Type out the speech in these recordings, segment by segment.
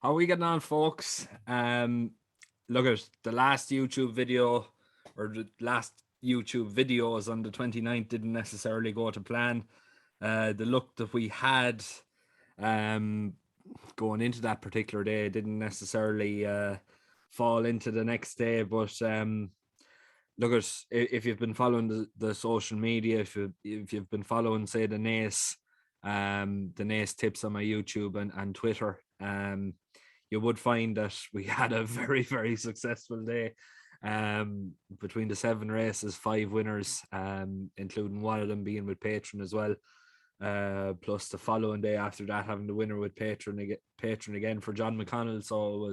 How are we getting on, folks? Look at the last YouTube video, or the last YouTube videos on the 29th didn't necessarily go to plan. The look that we had um, going into that particular day didn't necessarily fall into the next day. But look at, if you've been following the social media, if you've been following, say, the Nace tips on my YouTube and Twitter, you would find that we had a very, very successful day. Between the 7 races, 5 winners, including one of them being with Patron as well. Plus the following day after that, having the winner with Patron again for John McConnell. So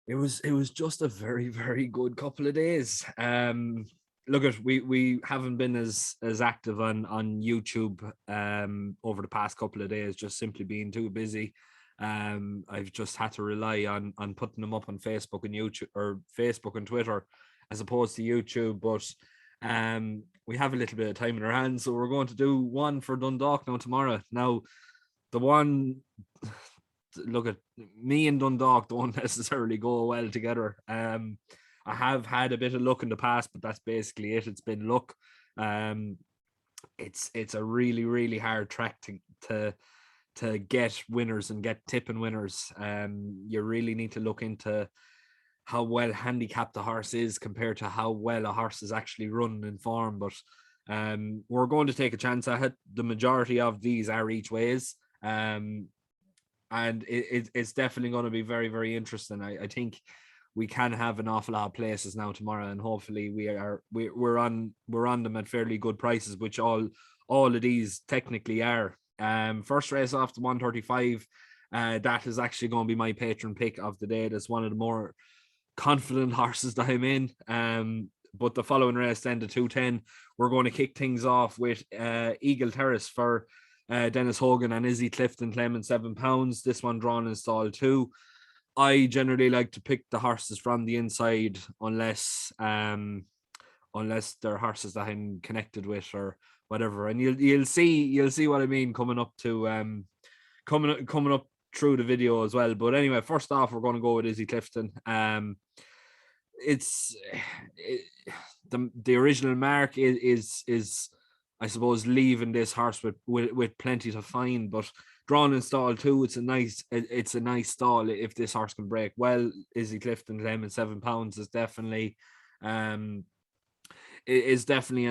it was just a very, very good couple of days. Look at, we haven't been as active on YouTube over the past couple of days, just simply being too busy. I've just had to rely on putting them up on Facebook and YouTube, or Facebook and Twitter, as opposed to YouTube. But we have a little bit of time in our hands, so we're going to do one for Dundalk now tomorrow. Now, the one, look at, me and Dundalk don't necessarily go well together. I have had a bit of luck in the past, but that's basically it. It's been luck. Um, it's a really, really hard track to get winners and get tipping winners. You really need to look into how well handicapped the horse is compared to how well a horse is actually running in form. But we're going to take a chance at it. The majority of these are each ways. And it's definitely going to be very, very interesting. I think we can have an awful lot of places now tomorrow, and hopefully we're on them at fairly good prices, which all of these technically are. First race off the 135. That is actually going to be my patron pick of the day. That's one of the more confident horses that I'm in. But the following race, then the 210, we're going to kick things off with Eagle Terrace for Dennis Hogan and Izzy Clifton claiming £7. This one drawn in stall 2. I generally like to pick the horses from the inside, unless they're horses that I'm connected with or whatever. And you'll see what I mean coming up through the video as well. But anyway, first off, we're going to go with Izzy Clifton. It's the original mark is I suppose leaving this horse with plenty to find, but drawn in stall 2, it's a nice stall if this horse can break well. Izzy Clifton claiming £7 is definitely an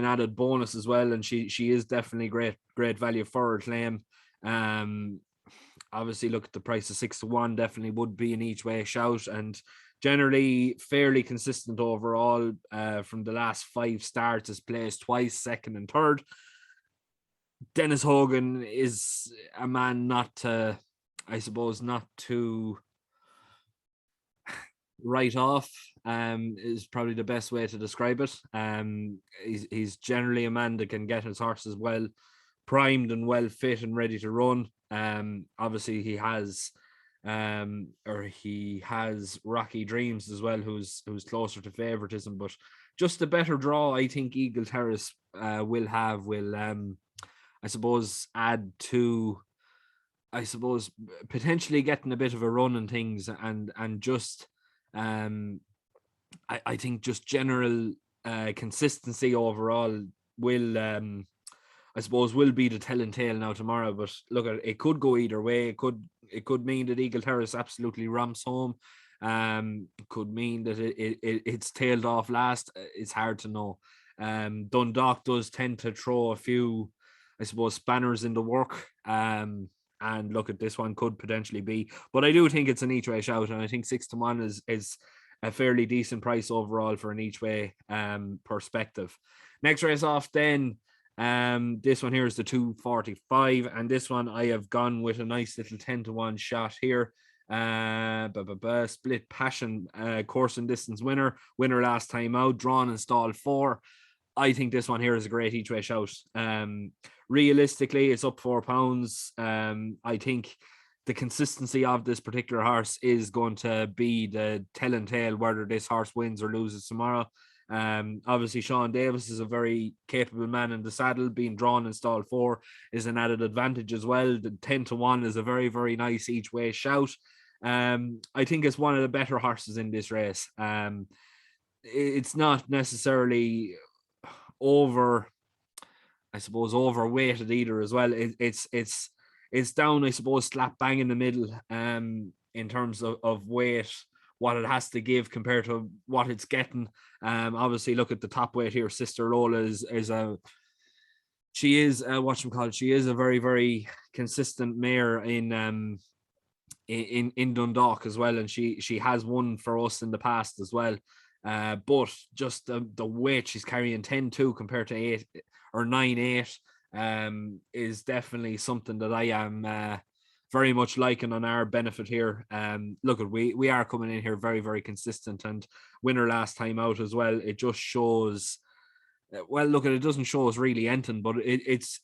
added bonus as well, and she is definitely great value for her claim. Obviously, look at the price of 6-1, definitely would be an each way shout, and generally fairly consistent overall. From the last 5 starts, has placed twice, second and third. Dennis Hogan is a man not to write off, is probably the best way to describe it. He's generally a man that can get his horses well primed and well fit and ready to run. Obviously he has Rocky Dreams as well, who's closer to favoritism, but just a better draw I think Eagle Terrace will I suppose add to, I suppose, potentially getting a bit of a run and things, and just I think just general consistency overall will I suppose will be the telling tale now tomorrow. But look, it could go either way. It could mean that Eagle Terrace absolutely ramps home. It could mean that it's tailed off last. It's hard to know. Dundalk does tend to throw a few, I suppose, spanners in the work. And look, at this one could potentially be, but I do think it's an each way shout, and I think 6-1 is a fairly decent price overall for an each way perspective. Next race off then. This one here is the 245, and this one I have gone with a nice little 10-1 shot here. Split Passion, course and distance winner last time out, drawn in stall 4. I think this one here is a great each way shout. Realistically, it's up £4. I think the consistency of this particular horse is going to be the telling tale whether this horse wins or loses tomorrow. Obviously, Sean Davis is a very capable man in the saddle. Being drawn in stall 4 is an added advantage as well. The 10-1 is a very, very nice each way shout. I think it's one of the better horses in this race. It's not necessarily over, I suppose, overweighted either as well. It's down, I suppose, slap bang in the middle in terms of weight, what it has to give compared to what it's getting. Obviously, look at the top weight here. Sister Lola is she is a very, very consistent mare in Dundalk as well, and she has won for us in the past as well. But just the weight she's carrying, 10-2 compared to 8 or 9-8, is definitely something that I am very much liking on our benefit here. Look, we are coming in here very, very consistent, and winner last time out as well. It just shows. Well, look, it doesn't show us really anything, but it's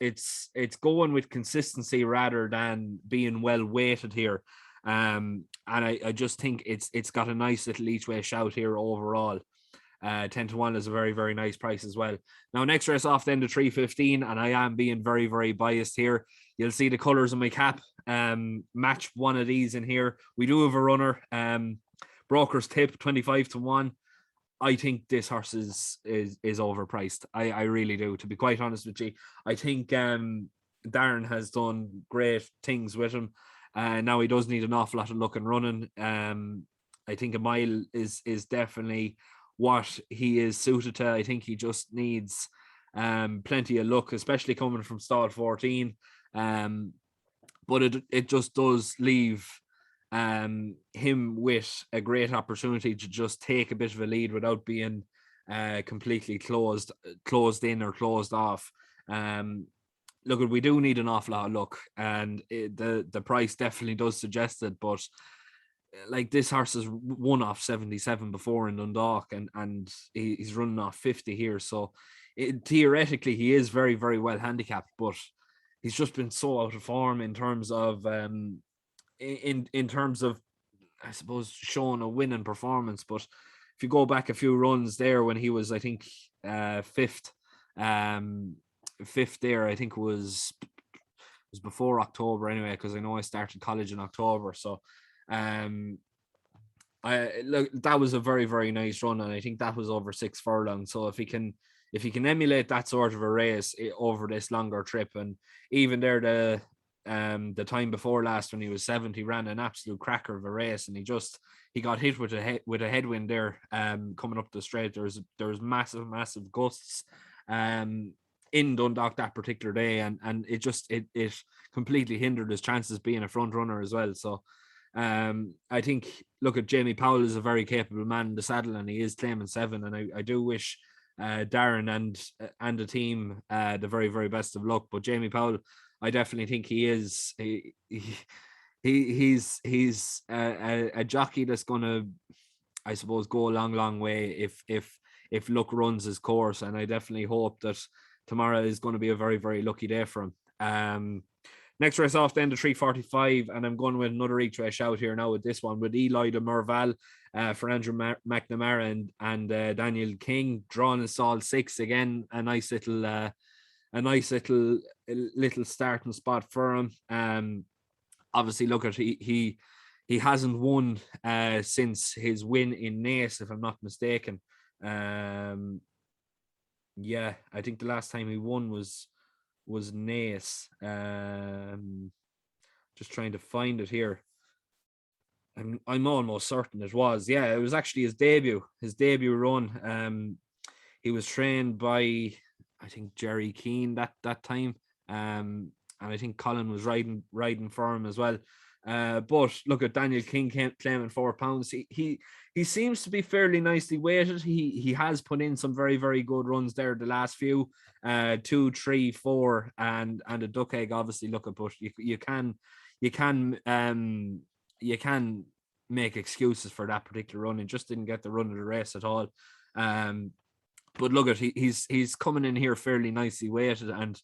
going with consistency rather than being well weighted here. And I just think it's got a nice little each way shout here overall. 10-1 is a very, very nice price as well. Now, next race off then to 315, and I am being very, very biased here. You'll see the colours of my cap. Match one of these in here. We do have a runner. Broker's tip 25-1. I think this horse is overpriced. I really do, to be quite honest with you. I think Darren has done great things with him. Now he does need an awful lot of luck and running. I think a mile is definitely what he is suited to. I think he just needs plenty of luck, especially coming from stall 14. But it just does leave him with a great opportunity to just take a bit of a lead without being completely closed in or closed off. Look, we do need an awful lot of luck, and the price definitely does suggest it. But like, this horse has won off 77 before in Dundalk, and he's running off 50 here. So theoretically, he is very, very well handicapped, but he's just been so out of form in terms of in terms of, I suppose, showing a winning performance. But if you go back a few runs there when he was, I think, fifth there, I think it was before October anyway, because I know I started college in October. So that was a very, very nice run, and I think that was over 6 furlongs. So if he can emulate that sort of a race over this longer trip, and even there the time before last when he was 7th, he ran an absolute cracker of a race, and he got hit with a headwind there coming up the straight. There was massive gusts in Dundalk that particular day, and it completely hindered his chances being a front runner as well. So I think, look, at Jamie Powell is a very capable man in the saddle, and he is claiming 7, and I do wish Darren and the team the very, very best of luck. But Jamie Powell, I definitely think he's a jockey that's gonna, I suppose, go a long way if luck runs his course, and I definitely hope that tomorrow is going to be a very, very lucky day for him. Next race off then to 345, and I'm going with another each way shout here now with this one, with Eli de Merval for Andrew McNamara and Daniel King, drawn in stall 6 again. A nice little starting spot for him. Obviously, look at he hasn't won since his win in Naas, if I'm not mistaken. Yeah, I think the last time he won was Naas. Just trying to find it here. I'm almost certain it was. Yeah, it was actually his debut run. He was trained by, I think, Jerry Keane that time. And I think Colin was riding for him as well. But look at Daniel King claiming £4. He seems to be fairly nicely weighted. He has put in some very, very good runs there the last few, 2, 3, 4, and a duck egg. Obviously, look at, but you can make excuses for that particular run. He just didn't get the run of the race at all. But look at, he's coming in here fairly nicely weighted, and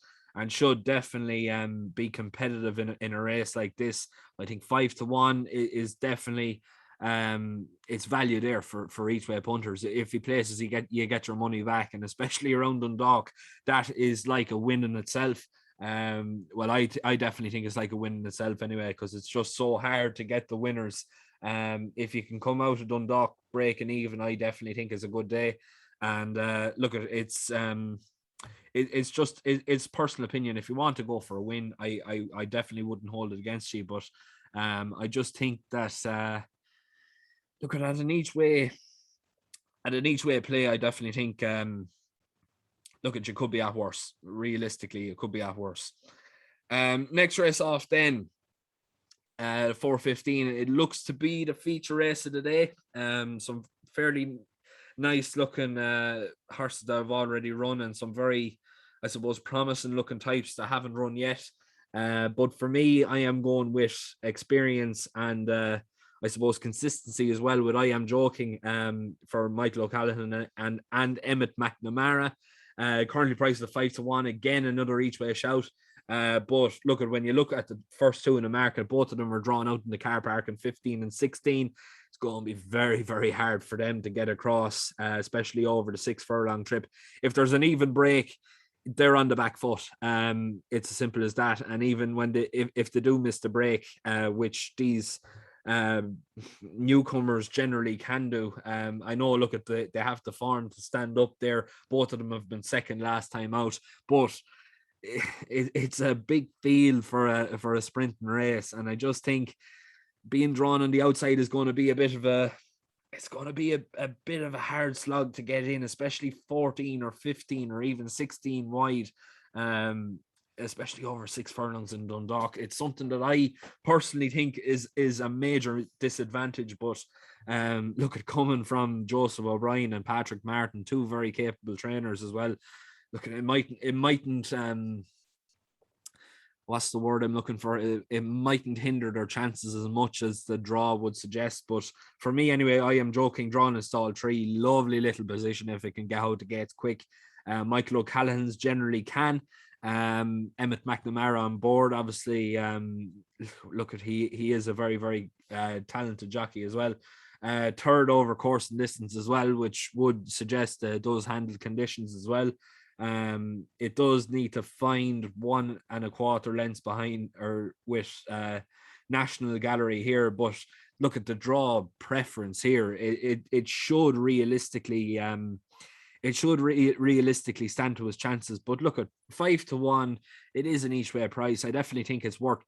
should definitely be competitive in a race like this. I think 5-1 is definitely it's value there for each way punters. If he places, you get your money back, and especially around Dundalk, that is like a win in itself. Well, I definitely think it's like a win in itself anyway, because it's just so hard to get the winners. If you can come out of Dundalk breaking even, I definitely think is a good day. And look at it's personal opinion. If you want to go for a win, I definitely wouldn't hold it against you, but I just think that look at an each way play. I definitely think look at you could be at worse. Realistically, it could be at worse. Next race off then. 4:15. It looks to be the feature race of the day. Some fairly nice looking horses that have already run, and some very, I suppose, promising looking types that haven't run yet. But for me, I am going with experience and I suppose consistency as well. With I Am Joking for Michael O'Callaghan and Emmett McNamara. Currently priced at 5-1. Again, another each way shout. But look at when you look at the first two in the market, both of them are drawn out in the car park in 15 and 16. It's going to be very, very hard for them to get across, especially over the 6 furlong trip. If there's an even break, they're on the back foot. It's as simple as that. And even when if they do miss the break, which these newcomers generally can do. I know, look at they have the form to stand up there. Both of them have been second last time out, but it's a big field for a sprinting race, and I just think being drawn on the outside is going to be a bit of a bit of a hard slog to get in, especially 14 or 15 or even 16 wide, especially over 6 furlongs in Dundalk. It's something that I personally think is a major disadvantage, but look at coming from Joseph O'Brien and Patrick Martin, two very capable trainers as well. Look, it mightn't what's the word I'm looking for? It mightn't hinder their chances as much as the draw would suggest. But for me anyway, I Am Joking, drawn in stall 3, lovely little position if it can get out the gates quick. Michael O'Callaghan's generally can. Emmett McNamara on board, obviously. Look at he is a very, very talented jockey as well. Third over course and distance as well, which would suggest those handled conditions as well. It does need to find 1 1/4 lengths behind or with National Gallery here, but look at the draw preference here. It should realistically realistically stand to his chances. But look at 5-1. It is an each way price. I definitely think it's worth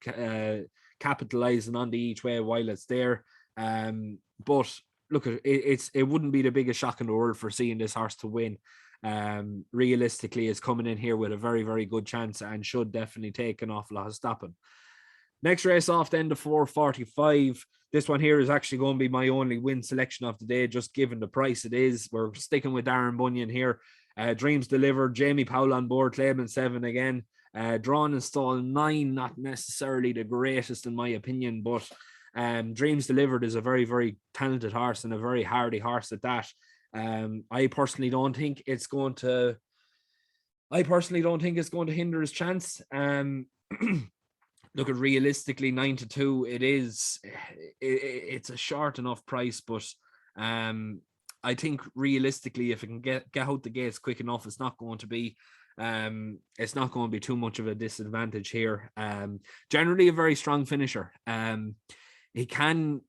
capitalizing on the each way while it's there. But look at it wouldn't be the biggest shock in the world for seeing this horse to win. Realistically is coming in here with a very, very good chance and should definitely take an awful lot of stopping. Next race off then, the 4:45. This one here is actually going to be my only win selection of the day, just given the price it is. We're sticking with Darren Bunyan here. Dreams Delivered, Jamie Powell on board, Claimant 7 again. Drawn in stall 9, not necessarily the greatest in my opinion, but Dreams Delivered is a very, very talented horse and a very hardy horse at that. I personally don't think it's going to hinder his chance. Look at realistically 9-2. It's a short enough price, but I think realistically, if it can get out the gates quick enough, it's not going to be too much of a disadvantage here. Generally a very strong finisher. He can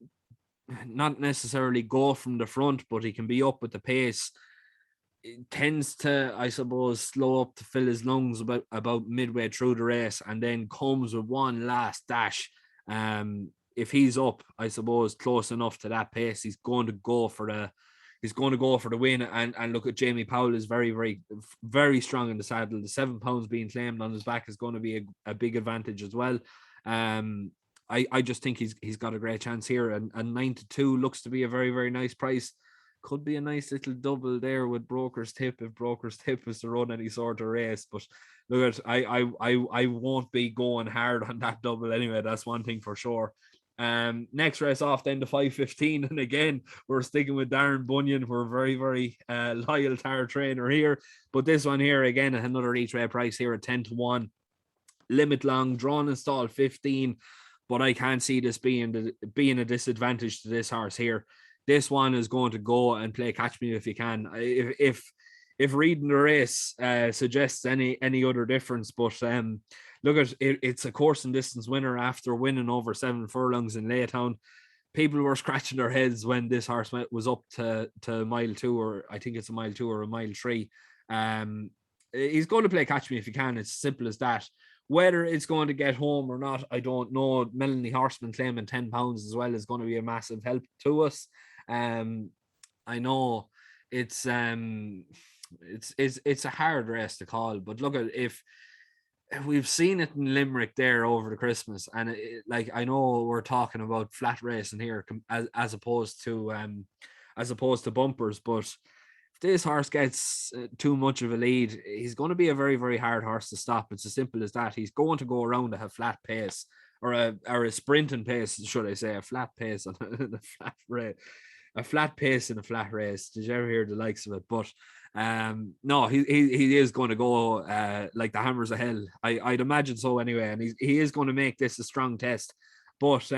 not necessarily go from the front, but he can be up with the pace. It tends to, I suppose, slow up to fill his lungs about midway through the race, and then comes with one last dash. If he's up, I suppose, close enough to that pace, he's going to go for the win. And look at Jamie Powell is very, very, very strong in the saddle. The 7 pounds being claimed on his back is going to be a big advantage as well. I just think he's got a great chance here, and 9-2 looks to be a very, very nice price. Could be a nice little double there with Broker's Tip if Broker's Tip is to run any sort of race. But look at I won't be going hard on that double anyway. That's one thing for sure. Next race off then, the 5:15, and again we're sticking with Darren Bunyan. We're very, very loyal to our trainer here, but this one here again another each way price here at 10-1. Limit long, drawn in stall 15. but I can't see this being a disadvantage to this horse here. This one is going to go and play catch me if you can. If reading the race suggests any other difference, but look at it, it's a course and distance winner after winning over 7 furlongs in Laytown. People were scratching their heads when this horse was up to mile 2, or I think it's a mile 2 or a mile 3. He's going to play catch me if you can. It's as simple as that. Whether it's going to get home or not, I don't know. Melanie Horseman claiming £10 as well is going to be a massive help to us. I know it's a hard race to call, but look at if we've seen it in Limerick there over the Christmas, and like I know we're talking about flat racing here as opposed to bumpers, but if this horse gets too much of a lead, he's going to be a very, very hard horse to stop. It's as simple as that. He's going to go around at a flat pace, or a sprinting pace, should I say, a flat pace on a flat race. A flat pace in a flat race. Did you ever hear the likes of it? But no, he is going to go like the hammers of hell. I'd imagine so anyway, and he is going to make this a strong test. But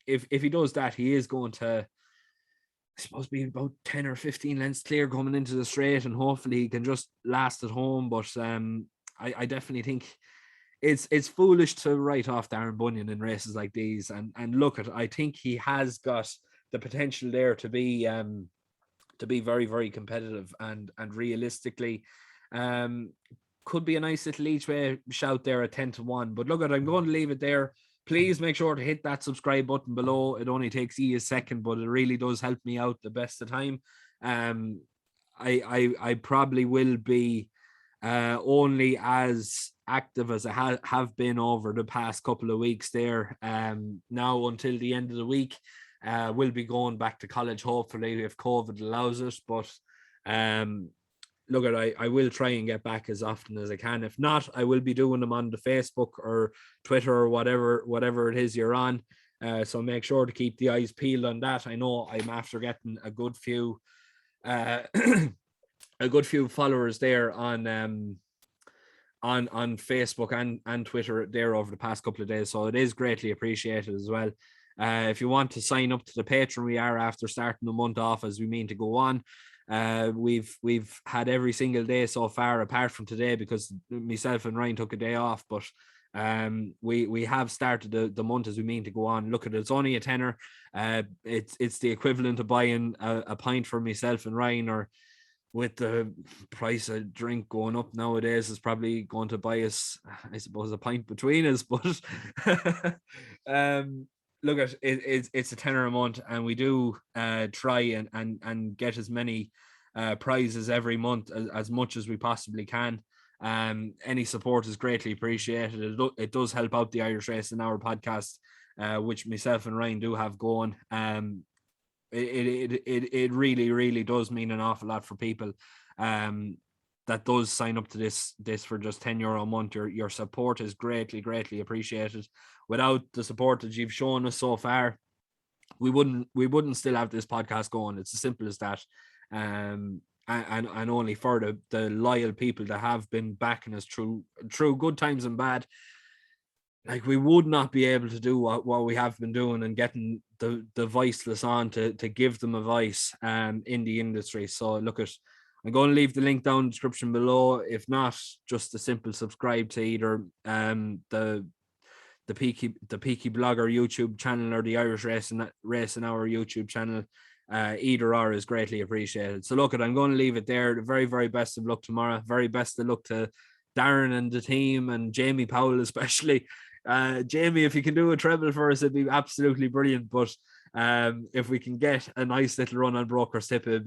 if he does that, he is going to, I suppose, be about 10 or 15 lengths clear coming into the straight, and hopefully he can just last at home. But I definitely think it's foolish to write off Darren Bunyan in races like these. And look at, I think he has got the potential there to be very, very competitive, and realistically could be a nice little each way shout there at 10-1. But look at, I'm going to leave it there. Please make sure to hit that subscribe button below. It only takes you a second, but it really does help me out the best of time. I probably will be only as active as I have been over the past couple of weeks there. Now until the end of the week. We'll be going back to college, hopefully, if COVID allows us. But look, I will try and get back as often as I can. If not, I will be doing them on the Facebook or Twitter or whatever it is you're on. So make sure to keep the eyes peeled on that. I know I'm after getting a good few followers there on Facebook and Twitter there over the past couple of days. So it is greatly appreciated as well. If you want to sign up to the Patreon, we are after starting the month off as we mean to go on. We've had every single day so far, apart from today because myself and Ryan took a day off. But we have started the month as we mean to go on. Look at it, it's only a tenner. It's the equivalent of buying a pint for myself and Ryan, or with the price of drink going up nowadays, is probably going to buy us, I suppose, a pint between us. But look at it, it's a tenner a month, and we do try and get as many prizes every month as much as we possibly can. Any support is greatly appreciated. It does help out the Irish Race in our podcast, which myself and Ryan do have going. It really, really does mean an awful lot for people that does sign up to this for just €10 a month. Your support is greatly, greatly appreciated. Without the support that you've shown us so far, we wouldn't still have this podcast going. It's as simple as that. And only for the loyal people that have been backing us through good times and bad. Like, we would not be able to do what we have been doing and getting the voiceless on to give them a voice in the industry. So look at, I'm going to leave the link down in the description below. If not, just a simple subscribe to either the Peaky Blogger YouTube channel or the Irish Race in our YouTube channel. Either or is greatly appreciated. So look, I'm going to leave it there. The very, very best of luck tomorrow. Very best of luck to Darren and the team, and Jamie Powell especially. Jamie, if you can do a treble for us, it'd be absolutely brilliant. But if we can get a nice little run on Broker's Tip, it'd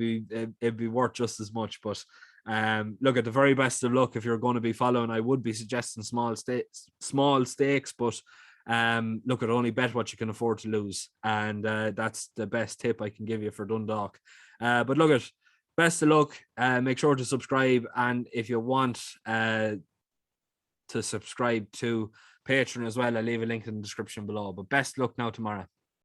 be worth just as much. But look, at the very best of luck if you're going to be following. I would be suggesting small stakes, but look, at only bet what you can afford to lose, and that's the best tip I can give you for Dundalk. But look, at best of luck. Make sure to subscribe, and if you want to subscribe to Patreon as well, I'll leave a link in the description below. But best luck now tomorrow.